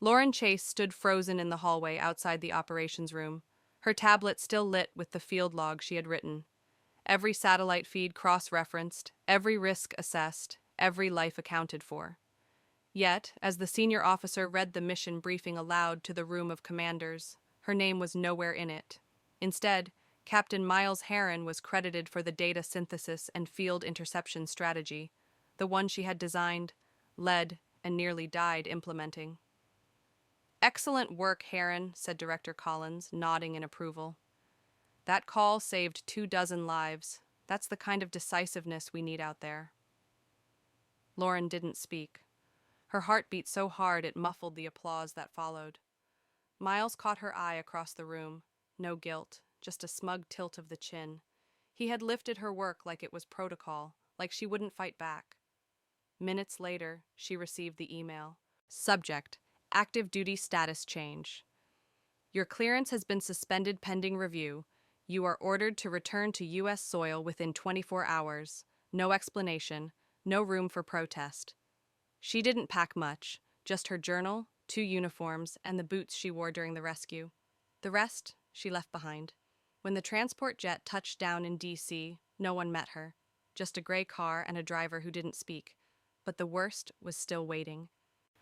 Lauren Chase stood frozen in the hallway outside the operations room, her tablet still lit with the field log she had written. Every satellite feed cross-referenced, every risk assessed, every life accounted for. Yet, as the senior officer read the mission briefing aloud to the room of commanders, her name was nowhere in it. Instead, Captain Miles Heron was credited for the data synthesis and field interception strategy, the one she had designed, led, and nearly died implementing. "Excellent work, Heron," said Director Collins, nodding in approval. "That call saved 24 lives. That's the kind of decisiveness we need out there." Lauren didn't speak. Her heart beat so hard it muffled the applause that followed. Miles caught her eye across the room. No guilt, just a smug tilt of the chin. He had lifted her work like it was protocol, like she wouldn't fight back. Minutes later, she received the email. Subject: Active duty status change. Your clearance has been suspended pending review. You are ordered to return to U.S. soil within 24 hours. No explanation, no room for protest. She didn't pack much, just her journal, 2 uniforms, and the boots she wore during the rescue. The rest, she left behind. When the transport jet touched down in D.C., no one met her. Just a gray car and a driver who didn't speak. But the worst was still waiting.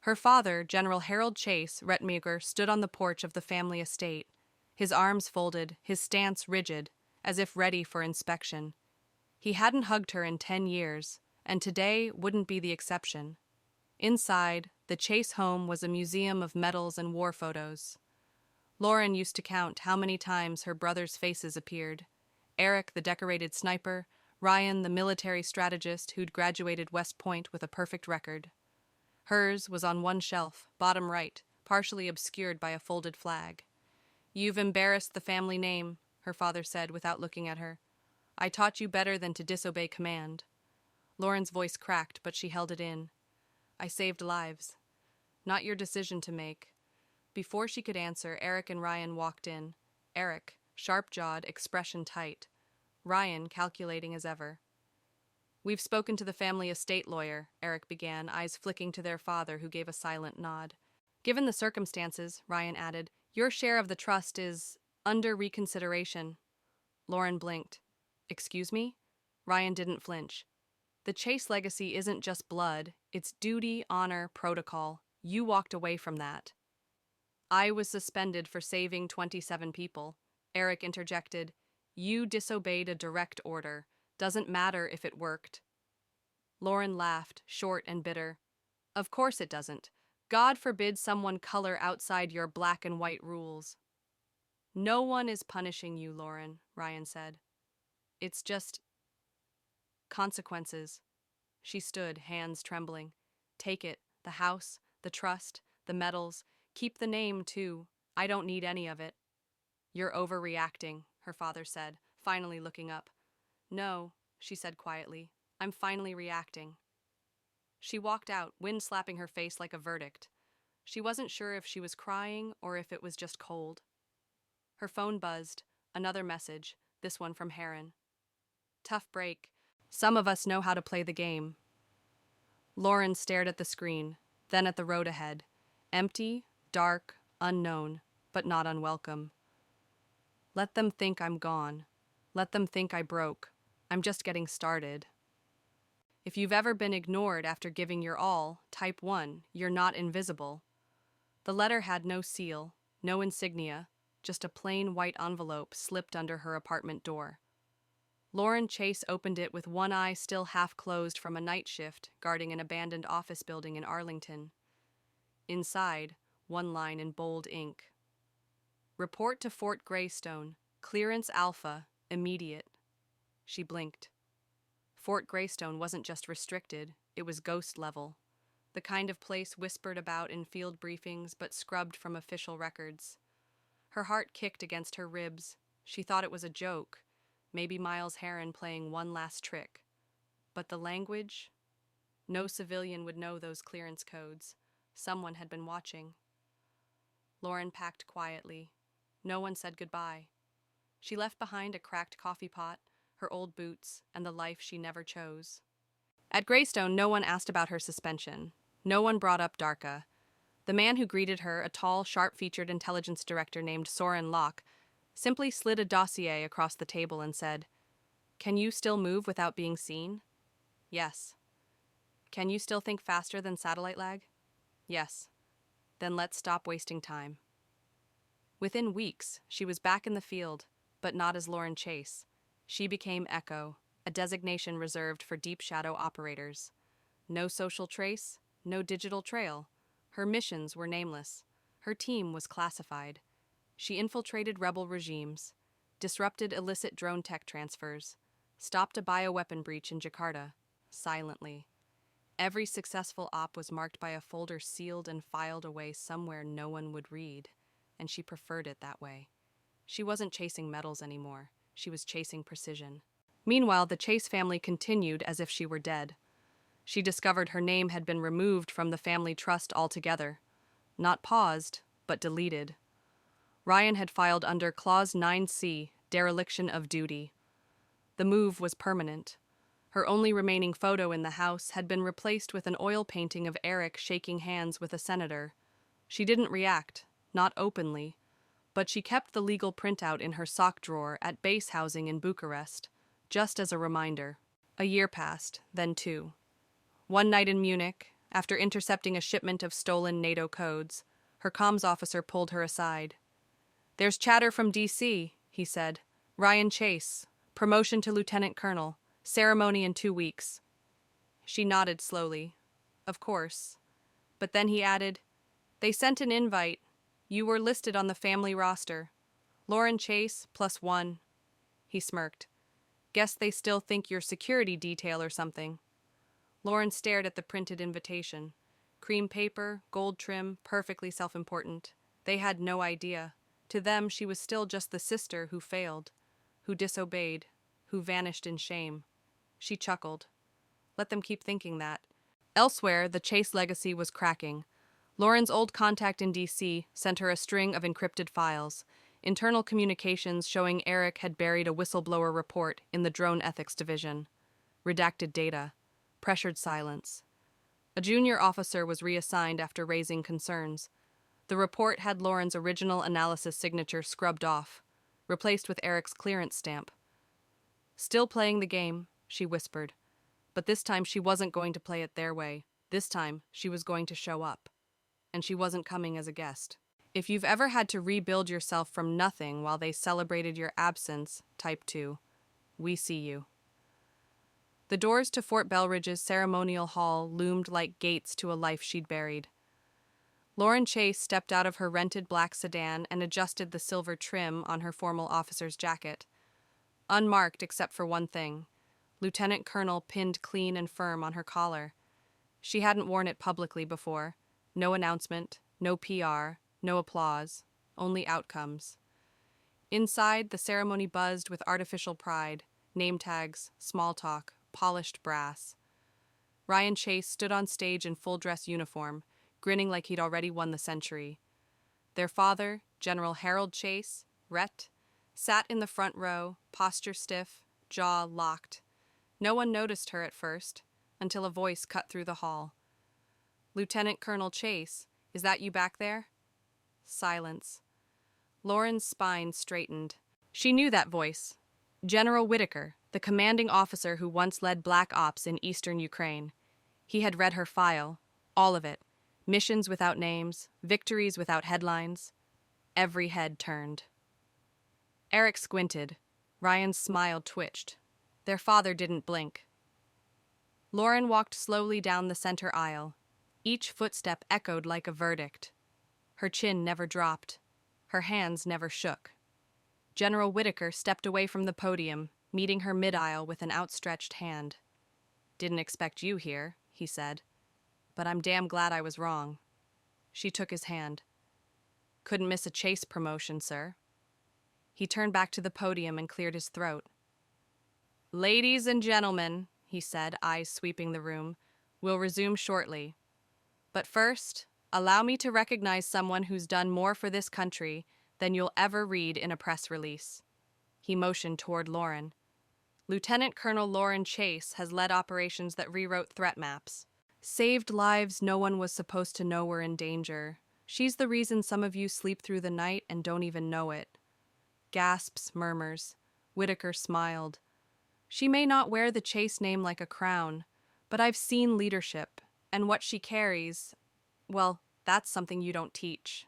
Her father, General Harold Chase Retmaker, stood on the porch of the family estate, his arms folded, his stance rigid, as if ready for inspection. He hadn't hugged her in 10 years, and today wouldn't be the exception. Inside, the Chase home was a museum of medals and war photos. Lauren used to count how many times her brothers' faces appeared. Eric, the decorated sniper, Ryan, the military strategist who'd graduated West Point with a perfect record. Hers was on one shelf, bottom right, partially obscured by a folded flag. "You've embarrassed the family name," her father said without looking at her. "I taught you better than to disobey command." Lauren's voice cracked, but she held it in. "I saved lives. Not your decision to make." Before she could answer, Eric and Ryan walked in. Eric, sharp-jawed, expression tight. Ryan, calculating as ever. "We've spoken to the family estate lawyer," Eric began, eyes flicking to their father, who gave a silent nod. "Given the circumstances," Ryan added, "your share of the trust is under reconsideration." Lauren blinked. "Excuse me?" Ryan didn't flinch. "The Chase legacy isn't just blood, it's duty, honor, protocol. You walked away from that." "I was suspended for saving 27 people," Eric interjected. "You disobeyed a direct order. Doesn't matter if it worked." Lauren laughed, short and bitter. "Of course it doesn't. God forbid someone color outside your black and white rules." "No one is punishing you, Lauren," Ryan said. "It's just consequences." She stood, hands trembling. "Take it, the house, the trust, the medals. Keep the name, too. I don't need any of it." "You're overreacting," her father said, finally looking up. "No," she said quietly. "I'm finally reacting." She walked out, wind slapping her face like a verdict. She wasn't sure if she was crying or if it was just cold. Her phone buzzed. Another message, this one from Heron. "Tough break. Some of us know how to play the game." Lauren stared at the screen, then at the road ahead. Empty, dark, unknown, but not unwelcome. "Let them think I'm gone. Let them think I broke. I'm just getting started." If you've ever been ignored after giving your all, type 1, you're not invisible. The letter had no seal, no insignia, just a plain white envelope slipped under her apartment door. Lauren Chase opened it with one eye still half closed from a night shift guarding an abandoned office building in Arlington. Inside, one line in bold ink. "Report to Fort Greystone. Clearance Alpha. Immediate." She blinked. Fort Greystone wasn't just restricted, it was ghost level. The kind of place whispered about in field briefings but scrubbed from official records. Her heart kicked against her ribs. She thought it was a joke, maybe Miles Heron playing one last trick. But the language? No civilian would know those clearance codes. Someone had been watching. Lauren packed quietly. No one said goodbye. She left behind a cracked coffee pot, her old boots, and the life she never chose. At Greystone, no one asked about her suspension. No one brought up Darka. The man who greeted her, a tall, sharp-featured intelligence director named Soren Locke, simply slid a dossier across the table and said, "Can you still move without being seen?" "Yes." "Can you still think faster than satellite lag?" "Yes." "Then let's stop wasting time." Within weeks, she was back in the field, but not as Lauren Chase. She became Echo, a designation reserved for deep shadow operators. No social trace, no digital trail. Her missions were nameless. Her team was classified. She infiltrated rebel regimes, disrupted illicit drone tech transfers, stopped a bioweapon breach in Jakarta, silently. Every successful op was marked by a folder sealed and filed away somewhere no one would read, and she preferred it that way. She wasn't chasing medals anymore. She was chasing precision. Meanwhile, the Chase family continued as if she were dead. She discovered her name had been removed from the family trust altogether. Not paused, but deleted. Ryan had filed under Clause 9C, dereliction of duty. The move was permanent. Her only remaining photo in the house had been replaced with an oil painting of Eric shaking hands with a senator. She didn't react, not openly, but she kept the legal printout in her sock drawer at base housing in Bucharest, just as a reminder. A year passed, then two. One night in Munich, after intercepting a shipment of stolen NATO codes, her comms officer pulled her aside. "There's chatter from D.C., he said. "Ryan Chase, promotion to lieutenant colonel, ceremony in 2 weeks." She nodded slowly. "Of course." But then he added, "They sent an invite. You were listed on the family roster. Lauren Chase, +1. He smirked. "Guess they still think you're security detail or something." Lauren stared at the printed invitation. Cream paper, gold trim, perfectly self-important. They had no idea. To them, she was still just the sister who failed, who disobeyed, who vanished in shame. She chuckled. Let them keep thinking that. Elsewhere, the Chase legacy was cracking. Lauren's old contact in D.C. sent her a string of encrypted files, internal communications showing Eric had buried a whistleblower report in the drone ethics division. Redacted data. Pressured silence. A junior officer was reassigned after raising concerns. The report had Lauren's original analysis signature scrubbed off, replaced with Eric's clearance stamp. "Still playing the game," she whispered. But this time she wasn't going to play it their way. This time she was going to show up. And she wasn't coming as a guest. If you've ever had to rebuild yourself from nothing while they celebrated your absence, type 2. We see you. The doors to Fort Belridge's ceremonial hall loomed like gates to a life she'd buried. Lauren Chase stepped out of her rented black sedan and adjusted the silver trim on her formal officer's jacket. Unmarked except for one thing. Lieutenant Colonel pinned clean and firm on her collar. She hadn't worn it publicly before. No announcement, no PR, no applause, only outcomes. Inside, the ceremony buzzed with artificial pride, name tags, small talk, polished brass. Ryan Chase stood on stage in full-dress uniform, grinning like he'd already won the century. Their father, General Harold Chase, Rhett, sat in the front row, posture stiff, jaw locked. No one noticed her at first, until a voice cut through the hall. "Lieutenant Colonel Chase, is that you back there?" Silence. Lauren's spine straightened. She knew that voice. General Whitaker, the commanding officer who once led Black Ops in eastern Ukraine. He had read her file, all of it. Missions without names, victories without headlines. Every head turned. Eric squinted. Ryan's smile twitched. Their father didn't blink. Lauren walked slowly down the center aisle. Each footstep echoed like a verdict. Her chin never dropped. Her hands never shook. General Whitaker stepped away from the podium, meeting her mid-aisle with an outstretched hand. "Didn't expect you here," he said. "But I'm damn glad I was wrong." She took his hand. "Couldn't miss a Chase promotion, sir." He turned back to the podium and cleared his throat. "Ladies and gentlemen," he said, eyes sweeping the room, "we'll resume shortly. But first, allow me to recognize someone who's done more for this country than you'll ever read in a press release." He motioned toward Lauren. "Lieutenant Colonel Lauren Chase has led operations that rewrote threat maps, saved lives no one was supposed to know were in danger, She's the reason some of you sleep through the night and don't even know it. Gasps, murmurs. Whitaker smiled. She may not wear the Chase name like a crown, but I've seen leadership, and what she carries, well, that's something you don't teach.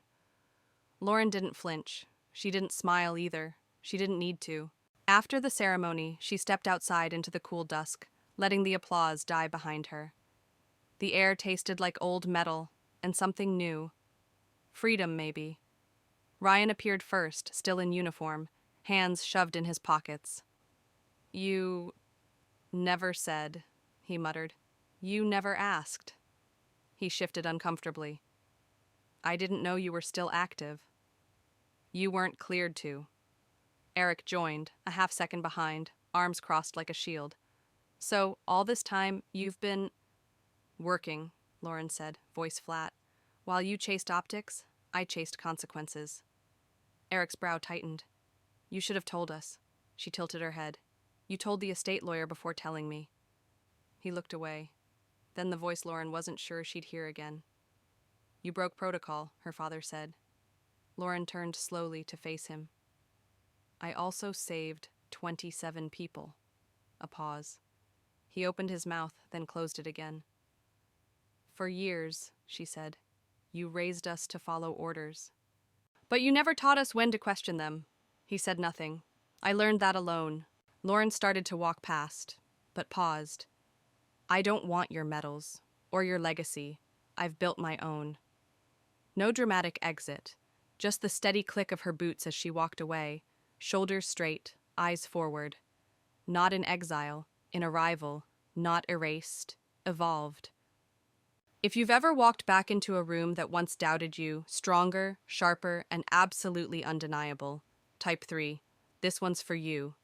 Lauren didn't flinch. She didn't smile either. She didn't need to. After the ceremony, she stepped outside into the cool dusk, letting the applause die behind her. The air tasted like old metal, and something new. Freedom, maybe. Ryan appeared first, still in uniform, hands shoved in his pockets. You never said, he muttered. You never asked. He shifted uncomfortably. I didn't know you were still active. You weren't cleared to. Eric joined, a half-second behind, arms crossed like a shield. So, all this time, you've been... Working, Lauren said, voice flat. While you chased optics, I chased consequences. Eric's brow tightened. You should have told us. She tilted her head. You told the estate lawyer before telling me. He looked away. Then the voice Lauren wasn't sure she'd hear again. You broke protocol, her father said. Lauren turned slowly to face him. I also saved 27 people. A pause. He opened his mouth, then closed it again. For years, she said, you raised us to follow orders. But you never taught us when to question them. He said nothing. I learned that alone. Lauren started to walk past, but paused. I don't want your medals, or your legacy. I've built my own. No dramatic exit, just the steady click of her boots as she walked away, shoulders straight, eyes forward. Not in exile, in arrival, not erased, evolved. If you've ever walked back into a room that once doubted you, stronger, sharper, and absolutely undeniable, type 3. This one's for you.